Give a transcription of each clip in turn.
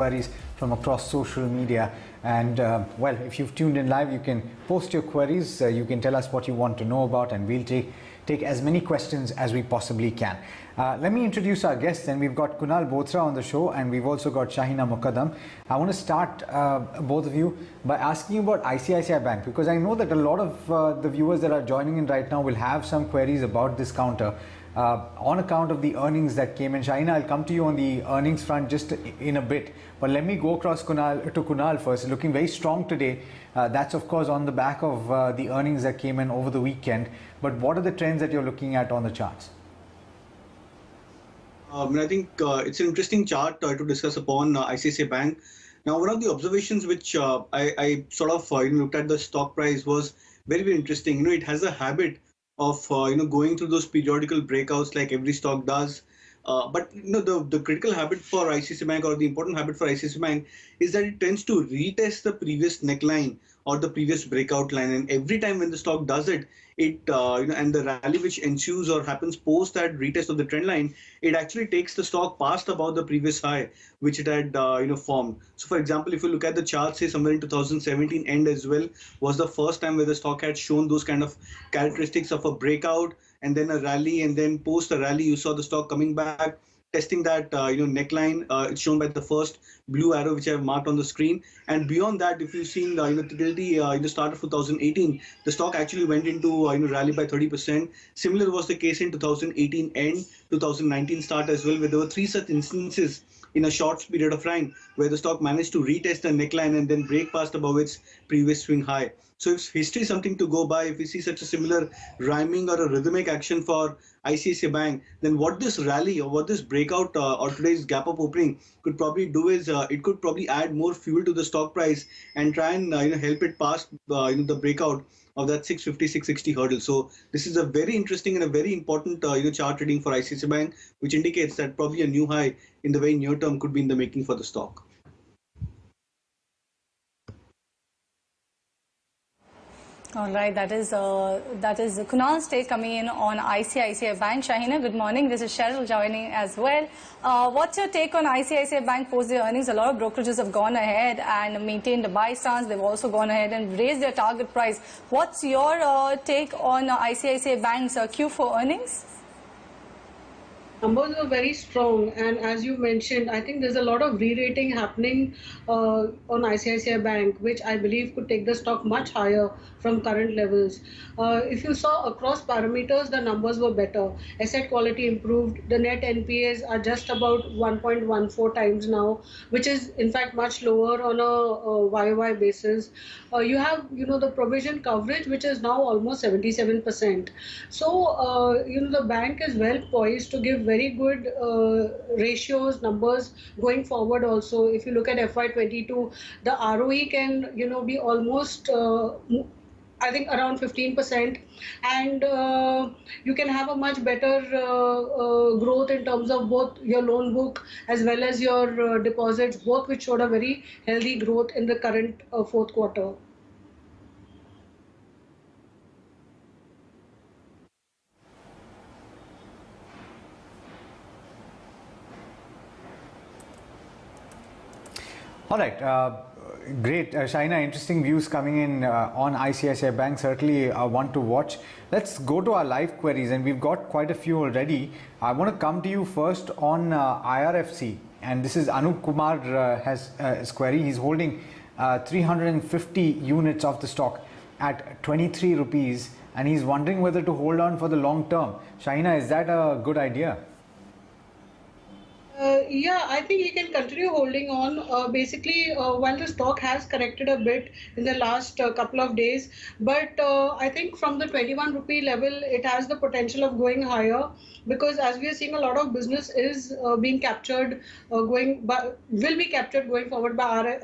queries from across social media. And well, if you've tuned in live, you can post your queries. You can tell us what you want to know about, and we'll take as many questions as we possibly can. Let me introduce our guests, and we've got Kunal Bothra on the show, and we've also got Shahina Muqaddam. I want to start both of you by asking you about ICICI Bank, because I know that a lot of the viewers that are joining in right now will have some queries about this counter. On account of the earnings that came in. Shahina, I'll come to you on the earnings front just in a bit, but let me go across to Kunal first. Looking very strong today. That's of course on the back of the earnings that came in over the weekend. But what are the trends that you're looking at on the charts? I think it's an interesting chart to discuss upon ICICI Bank. Now, one of the observations which I sort of looked at the stock price was very, very interesting. It has a habit of going through those periodical breakouts like every stock does. But the critical habit for ICICI Bank, or the important habit for ICICI Bank, is that it tends to retest the previous neckline or the previous breakout line, and every time when the stock does it, and the rally which ensues or happens post that retest of the trend line, it actually takes the stock past about the previous high which it had formed. So, for example, if you look at the chart, say somewhere in 2017 end as well, was the first time where the stock had shown those kind of characteristics of a breakout and then a rally, and then post a rally you saw the stock coming back, testing that neckline. It's shown by the first blue arrow which I have marked on the screen. And beyond that, if you've seen till the start of 2018, the stock actually went into rally by 30%. Similar was the case in 2018 end, 2019 start as well, where there were three such instances in a short period of time where the stock managed to retest the neckline and then break past above its previous swing high. So if history is something to go by, if we see such a similar rhyming or a rhythmic action for ICICI Bank, then what this rally or what this breakout or today's gap up opening could probably do is it could probably add more fuel to the stock price and try and help it past the breakout of that 650, 660 hurdle. So this is a very interesting and a very important chart reading for ICICI Bank, which indicates that probably a new high in the very near term could be in the making for the stock. All right, that is Kunal's take coming in on ICICI Bank. Shahina, good morning. This is Cheryl joining as well. What's your take on ICICI Bank post their earnings? A lot of brokerages have gone ahead and maintained a buy stance. They've also gone ahead and raised their target price. What's your take on ICICI Bank's Q4 earnings? Numbers were very strong, and as you mentioned, I think there's a lot of re-rating happening on ICICI Bank, which I believe could take the stock much higher from current levels. If you saw across parameters, the numbers were better. Asset quality improved. The net NPAs are just about 1.14 times now, which is in fact much lower on a YOY basis. You have the provision coverage, which is now almost 77%. So the bank is well poised to give very good ratios, numbers going forward also. If you look at FY22, the ROE can be almost I think around 15%, and you can have a much better growth in terms of both your loan book as well as your deposits, both which showed a very healthy growth in the current fourth quarter. All right. Great. Shahina, interesting views coming in on ICICI Bank. Certainly one to watch. Let's go to our live queries, and we've got quite a few already. I want to come to you first on IRFC, and this is Anup Kumar has his query. He's holding 350 units of the stock at 23 rupees, and he's wondering whether to hold on for the long term. Shahina, is that a good idea? Yeah, I think he can continue holding on. Basically, while the stock has corrected a bit in the last couple of days, but I think from the 21 rupee level, it has the potential of going higher, because as we are seeing, a lot of business is being captured, will be captured going forward by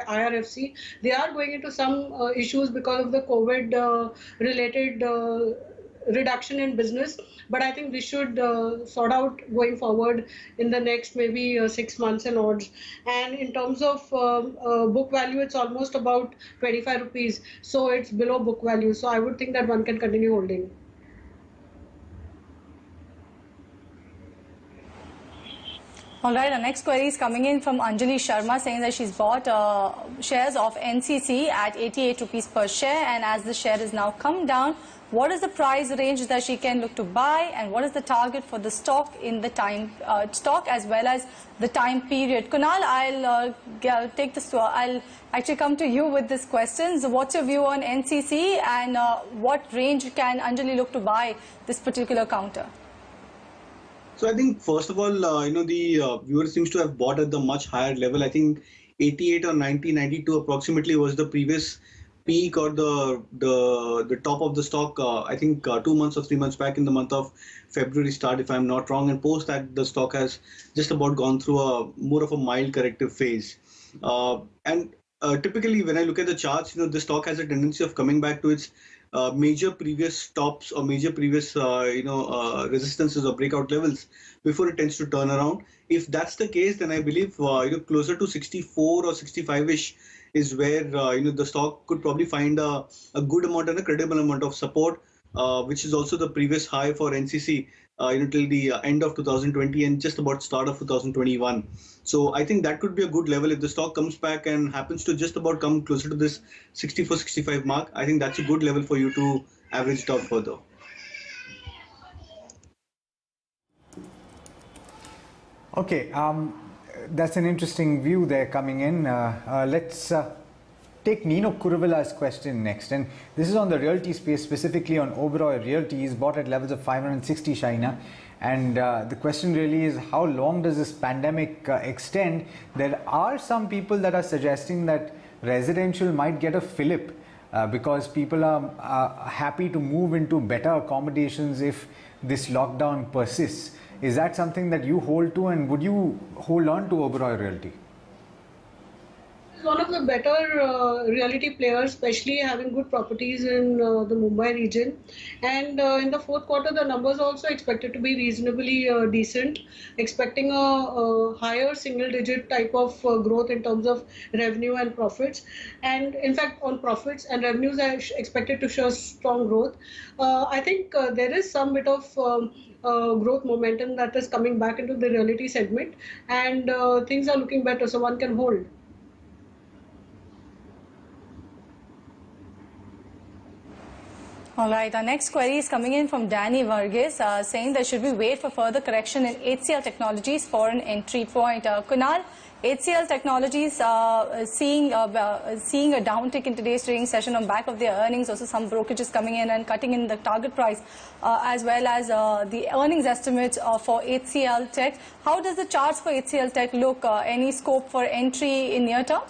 IRFC. They are going into some issues because of the COVID related reduction in business, but I think we should sort out going forward in the next maybe 6 months and odds. And in terms of book value, it's almost about 25 rupees, so it's below book value. So I would think that one can continue holding. All right, our next query is coming in from Anjali Sharma saying that she's bought shares of NCC at 88 rupees per share, and as the share is now come down, what is the price range that she can look to buy, and what is the target for the stock in the time stock as well as the time period? Kunal, I'll take this. I'll actually come to you with this question. So what's your view on NCC, and what range can Anjali look to buy this particular counter? So I think first of all, the viewer seems to have bought at the much higher level. I think 88 or 90, 92 approximately was the previous peak or the top of the stock. I think 2 months or 3 months back in the month of February start, if I'm not wrong. And post that, the stock has just about gone through a more of a mild corrective phase. And typically, when I look at the charts, the stock has a tendency of coming back to its major previous tops or major previous resistances or breakout levels before it tends to turn around. If that's the case, then I believe closer to 64 or 65ish is where the stock could probably find a good amount and a credible amount of support, which is also the previous high for NCC till the end of 2020 and just about start of 2021. So I think that could be a good level if the stock comes back and happens to just about come closer to this 64, 65 mark. I think that's a good level for you to average it out further. Okay, that's an interesting view there coming in. Let's take Nino Kuruvala's question next, and this is on the realty space, specifically on Oberoi Realty. He's bought at levels of 560, Shaina, and the question really is, how long does this pandemic extend? There are some people that are suggesting that residential might get a fillip because people are happy to move into better accommodations if this lockdown persists. Is that something that you hold to, and would you hold on to Oberoi Realty? One of the better realty players, especially having good properties in the Mumbai region. And in the fourth quarter, the numbers also expected to be reasonably decent, expecting a higher single-digit type of growth in terms of revenue and profits. And in fact, on profits and revenues are expected to show strong growth. I think there is some bit of growth momentum that is coming back into the realty segment, and things are looking better, so one can hold. All right, our next query is coming in from Danny Varghese saying that should we wait for further correction in HCL Technologies for an entry point? Kunal, HCL Technologies seeing a downtick in today's trading session on back of their earnings. Also some brokerages coming in and cutting in the target price as well as the earnings estimates for HCL Tech. How does the charts for HCL Tech look? Any scope for entry in near term?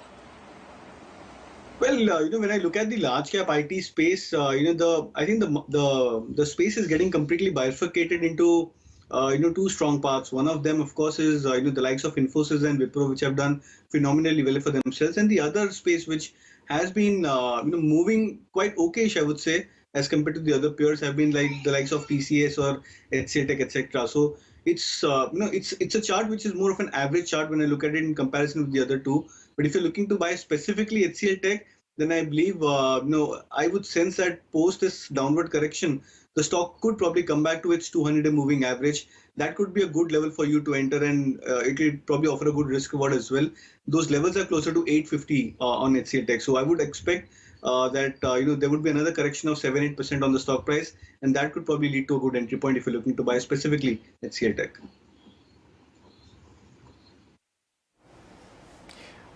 Well, when I look at the large cap IT space, I think the space is getting completely bifurcated into two strong parts. One of them, of course, is the likes of Infosys and Wipro, which have done phenomenally well for themselves, and the other space which has been moving quite okayish, I would say, as compared to the other peers, have been like the likes of TCS or HCL Tech, etc. So it's it's a chart which is more of an average chart when I look at it in comparison with the other two. But if you're looking to buy specifically HCL Tech, then I believe I would sense that post this downward correction, the stock could probably come back to its 200-day moving average. That could be a good level for you to enter, and it will probably offer a good risk reward as well. Those levels are closer to 850 on HCL Tech. So I would expect that there would be another correction of 7-8% on the stock price, and that could probably lead to a good entry point if you're looking to buy specifically HCL Tech.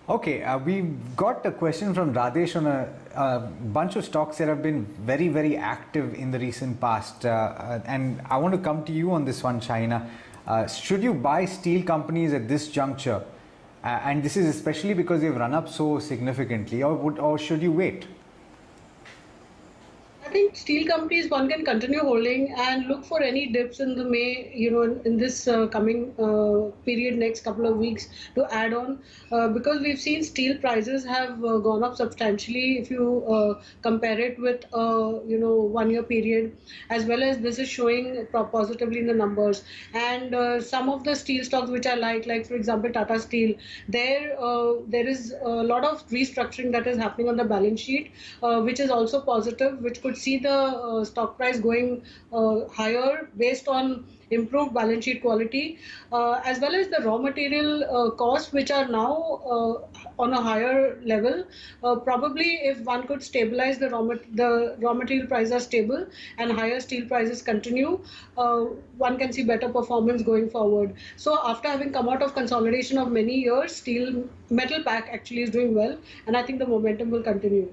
Okay, we've got a question from Radesh on a bunch of stocks that have been very, very active in the recent past. And I want to come to you on this one, Shaina. Should you buy steel companies at this juncture? And this is especially because they've run up so significantly, or should you wait? I think steel companies one can continue holding and look for any dips in the May, in this coming period, next couple of weeks to add on, because we've seen steel prices have gone up substantially if you compare it with 1 year period, as well as this is showing positively in the numbers. And some of the steel stocks which I like for example Tata Steel, there is a lot of restructuring that is happening on the balance sheet, which is also positive, which could see the stock price going higher based on improved balance sheet quality, as well as the raw material costs, which are now on a higher level. Probably if one could stabilize the raw material prices are stable and higher steel prices continue, one can see better performance going forward. So after having come out of consolidation of many years, steel metal pack actually is doing well, and I think the momentum will continue.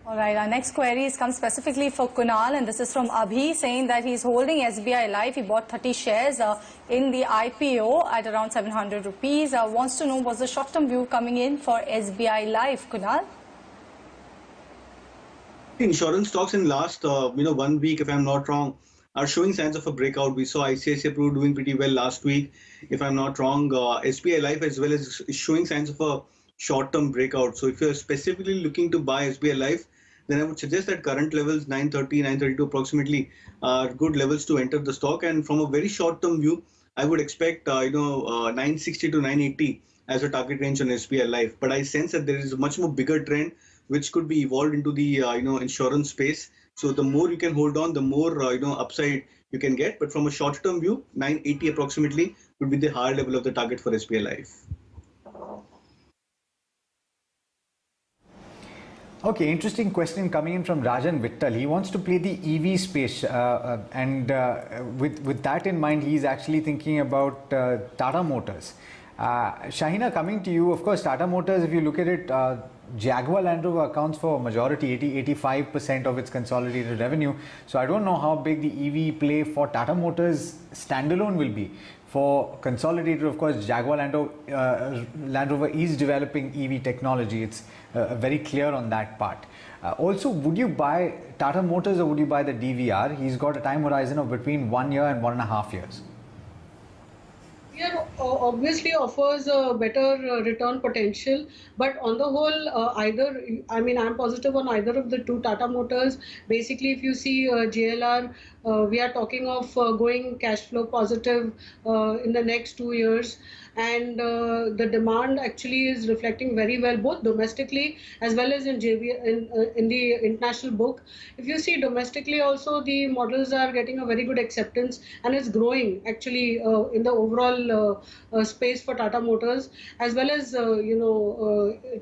All right, our next queries come specifically for Kunal, and this is from Abhi, saying that he's holding SBI Life. He bought 30 shares in the IPO at around 700 rupees. Wants to know what's the short-term view coming in for SBI Life, Kunal? Insurance stocks in last 1 week, if I'm not wrong, are showing signs of a breakout. We saw ICICI Pru doing pretty well last week, if I'm not wrong. SBI Life as well is showing signs of a short-term breakout. So if you're specifically looking to buy SBI Life, then I would suggest that current levels 930, 932 approximately are good levels to enter the stock. And from a very short-term view, I would expect 960 to 980 as a target range on SBI Life. But I sense that there is a much more bigger trend which could be evolved into the insurance space. So the more you can hold on, the more upside you can get. But from a short-term view, 980 approximately would be the higher level of the target for SBI Life. Okay, interesting question coming in from Rajan Vittal. He wants to play the EV space, and with that in mind, he's actually thinking about Tata Motors. Shahina, coming to you, of course, Tata Motors, if you look at it, Jaguar Land Rover accounts for majority, 85% of its consolidated revenue. So I don't know how big the EV play for Tata Motors standalone will be. For consolidated, of course, Jaguar Land Rover is developing EV technology. It's very clear on that part. Also, would you buy Tata Motors or would you buy the DVR? He's got a time horizon of between 1 year and 1.5 years. Yeah, obviously offers a better return potential, but on the whole, I'm positive on either of the two Tata Motors. Basically, if you see JLR, we are talking of going cash flow positive in the next 2 years, and the demand actually is reflecting very well both domestically as well as in in the international book. If you see domestically also, the models are getting a very good acceptance, and it's growing actually in the overall space for Tata Motors, as well as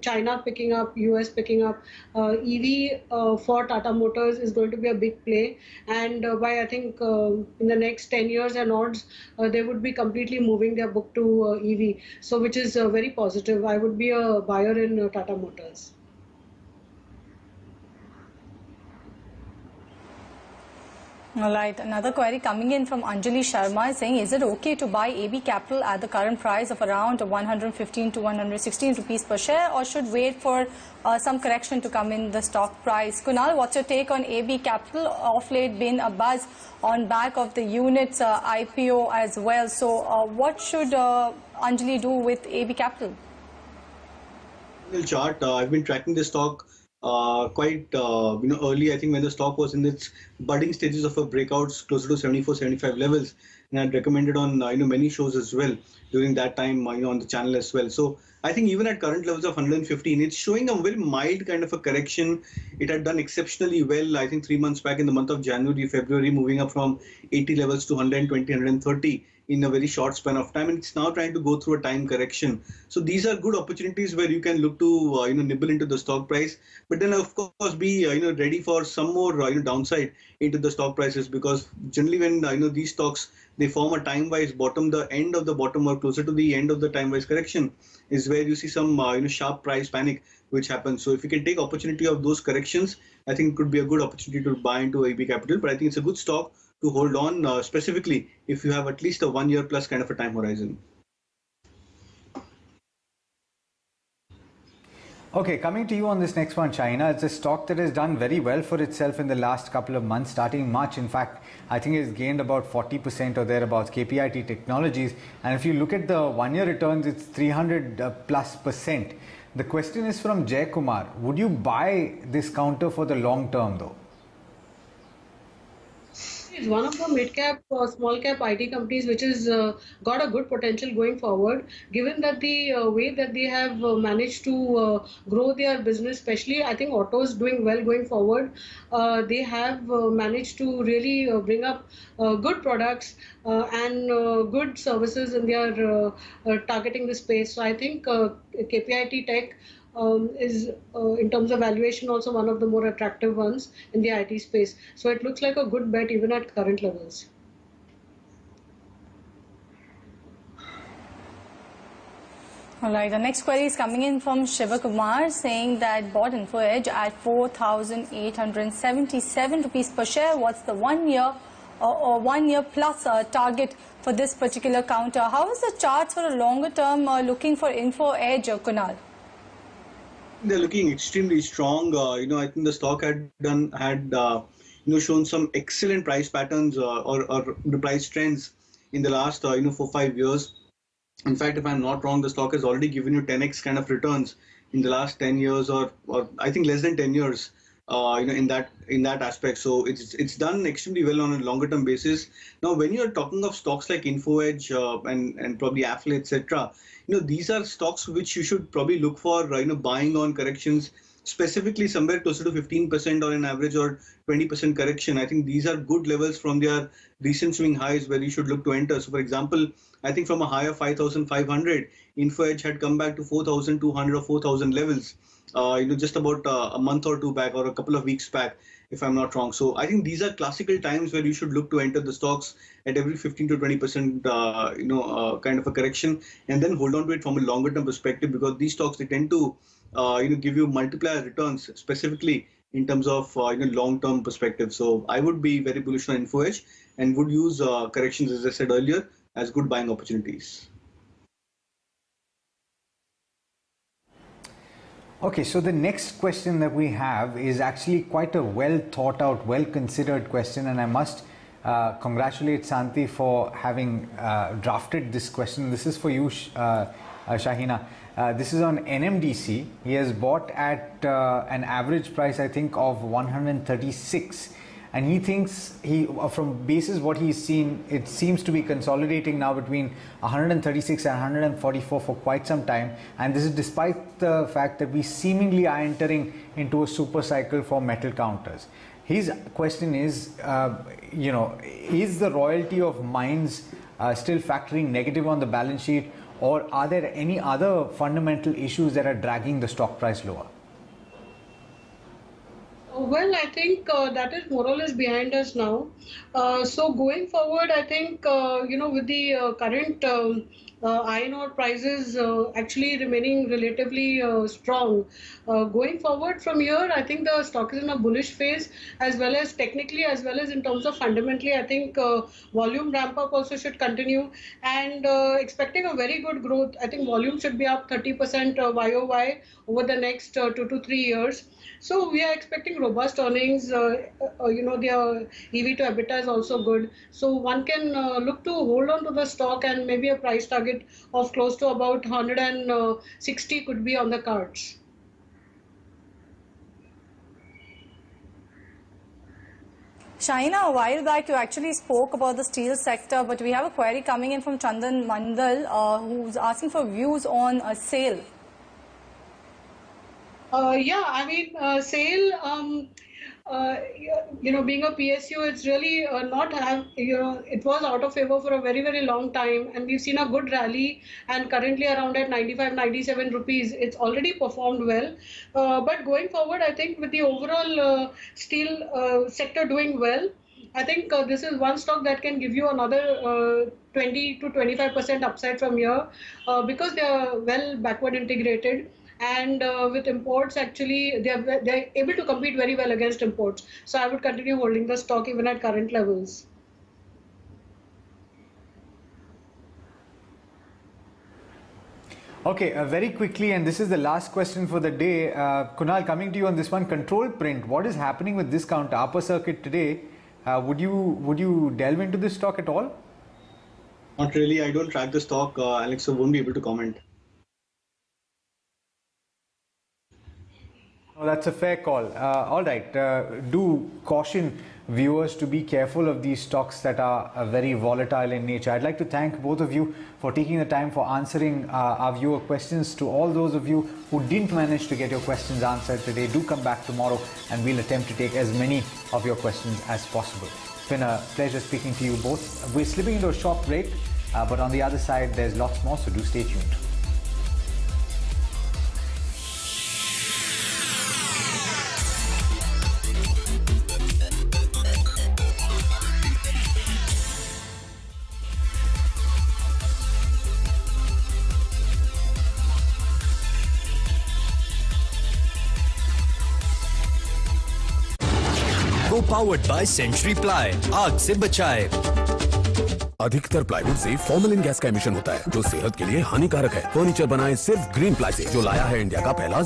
China picking up, US picking up. EV for Tata Motors is going to be a big play, and by I think in the next 10 years and odds, they would be completely moving their book to EV, so which is very positive. I would be a buyer in Tata Motors. All right, another query coming in from Anjali Sharma is saying, is it okay to buy AB Capital at the current price of around 115 to 116 rupees per share, or should wait for some correction to come in the stock price? Kunal, what's your take on AB Capital? Of late been a buzz on back of the unit's IPO as well. So what should Anjali do with AB Capital? Chart. I've been tracking the stock quite early. I think when the stock was in its budding stages of a breakouts closer to 74, 75 levels, and I'd recommended on many shows as well during that time on the channel as well. So I think even at current levels of 115, it's showing a very mild kind of a correction. It had done exceptionally well, I think 3 months back in the month of January, February, moving up from 80 levels to 120, 130 in a very short span of time, and it's now trying to go through a time correction. So these are good opportunities where you can look to nibble into the stock price, but then of course be ready for some more downside into the stock prices, because generally when these stocks, they form a time-wise bottom, the end of the bottom or closer to the end of the time-wise correction is where you see some sharp price panic which happens. So if you can take opportunity of those corrections, I think it could be a good opportunity to buy into AB Capital. But I think it's a good stock to hold on, specifically if you have at least a 1 year plus kind of a time horizon. Okay, coming to you on this next one, China. It's a stock that has done very well for itself in the last couple of months, starting March. In fact, I think it's gained about 40% or thereabouts, KPIT Technologies. And if you look at the 1 year returns, it's 300+%. The question is from Jay Kumar. Would you buy this counter for the long term though? It's one of the mid-cap, small-cap IT companies which has got a good potential going forward, given that the way that they have managed to grow their business, especially I think auto is doing well going forward. They have managed to really bring up good products and good services in their targeting the space. So I think KPIT Tech is in terms of valuation also one of the more attractive ones in the IT space. So it looks like a good bet even at current levels. All right, the next query is coming in from Shiva Kumar saying that bought Info Edge at 4,877 rupees per share. What's the 1 year or 1 year plus target for this particular counter? How is the charts for a longer term looking for Info Edge, Kunal? They're looking extremely strong. I think the stock had shown some excellent price patterns or the price trends in the last 4-5 years. In fact, if I'm not wrong, the stock has already given you 10x kind of returns in the last 10 years, or I think less than 10 years. In that aspect, so it's done extremely well on a longer term basis. Now, when you're talking of stocks like InfoEdge and probably Affle, etc., these are stocks which you should probably look for buying on corrections, specifically somewhere closer to 15% on an average or 20% correction. I think these are good levels from their recent swing highs where you should look to enter. So, for example, I think from a high of 5,500, InfoEdge had come back to 4,200 or 4,000 levels. Just about a month or two back or a couple of weeks back, if I'm not wrong. So I think these are classical times where you should look to enter the stocks at every 15 to 20%, kind of a correction, and then hold on to it from a longer term perspective, because these stocks, they tend to, give you multiplier returns, specifically in terms of, long term perspective. So I would be very bullish on InfoEdge and would use corrections, as I said earlier, as good buying opportunities. Okay, so the next question that we have is actually quite a well thought out, well considered question, and I must congratulate Santi for having drafted this question. This is for you, Shahina. This is on NMDC. He has bought at an average price, I think, of 136. And he thinks, from basis what he's seen, it seems to be consolidating now between 136 and 144 for quite some time. And this is despite the fact that we seemingly are entering into a super cycle for metal counters. His question is, is the royalty of mines still factoring negative on the balance sheet, or are there any other fundamental issues that are dragging the stock price lower? Well, I think that is more or less behind us now. So going forward, I think, with the current iron ore prices actually remaining relatively strong, going forward from here, I think the stock is in a bullish phase, as well as technically, as well as in terms of fundamentally. I think volume ramp up also should continue, and expecting a very good growth. I think volume should be up 30% YOY over the next 2 to 3 years. So we are expecting robust earnings. Their EV to EBITDA is also good. So one can look to hold on to the stock, and maybe a price target of close to about 160 could be on the cards. Shahina, a while back you actually spoke about the steel sector, but we have a query coming in from Chandan Mandal who's asking for views on a sale. SAIL, being a PSU, it's really it was out of favor for a very, very long time, and we've seen a good rally, and currently around at 95, 97 rupees. It's already performed well. But going forward, I think with the overall steel sector doing well, I think this is one stock that can give you another 20 to 25% upside from here, because they are well backward integrated. And with imports, actually, they're able to compete very well against imports. So I would continue holding the stock even at current levels. Okay, very quickly, and this is the last question for the day. Kunal, coming to you on this one. Control Print, what is happening with this counter? Upper circuit today. Would you delve into this stock at all? Not really. I don't track the stock, Alex, so won't be able to comment. Oh, that's a fair call. All right. Do caution viewers to be careful of these stocks that are very volatile in nature. I'd like to thank both of you for taking the time for answering our viewer questions. To all those of you who didn't manage to get your questions answered today, do come back tomorrow and we'll attempt to take as many of your questions as possible. It's been a pleasure speaking to you both. We're slipping into a short break, but on the other side, there's lots more, so do stay tuned. Co-powered by Century Ply, आग से बचाए। अधिकतर plywood से formalin gas का emission होता है जो सेहत के लिए हानिकारक है। फर्नीचर बनाएं सिर्फ ग्रीन प्लाई से, जो लाया है इंडिया का पहला